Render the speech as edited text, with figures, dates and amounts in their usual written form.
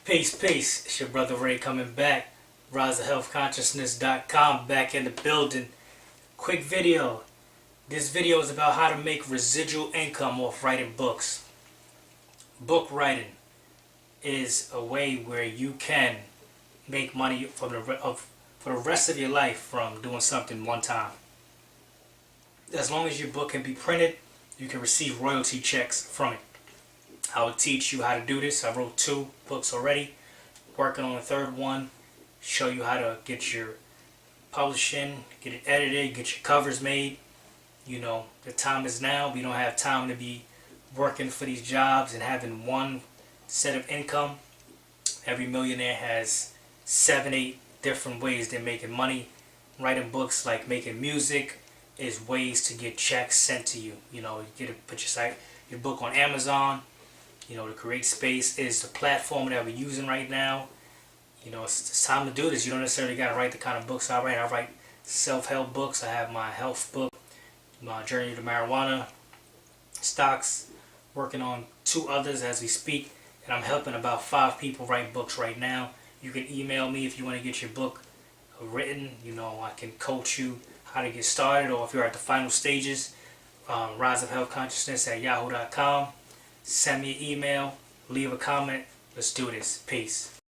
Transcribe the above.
Peace, peace. It's your brother Ray coming back. RiseOfHealthConsciousness.com back in the building. Quick video. This video is about how to make residual income off writing books. Book writing is a way where you can make money for the rest of your life from doing something one time. As long as your book can be printed, you can receive royalty checks from it. I will teach you how to do this. I wrote 2 books already, working on the 3rd one. Show you how to get your publishing, get it edited, get your covers made. You know, the time is now. We don't have time to be working for these jobs and having one set of income. Every millionaire has 7, 8 different ways they're making money. Writing books, like making music, is ways to get checks sent to you. You know, you get to put your book on Amazon. You know, the Create Space is the platform that we're using right now. You know, it's time to do this. You don't necessarily got to write the kind of books I write. I write self-help books. I have my health book, my Journey to Marijuana, stocks, working on 2 others as we speak. And I'm helping about 5 people write books right now. You can email me if you want to get your book written. You know, I can coach you how to get started, or if you're at the final stages, riseofhealthconsciousness@yahoo.com. Send me an email, leave a comment. Let's do this. Peace.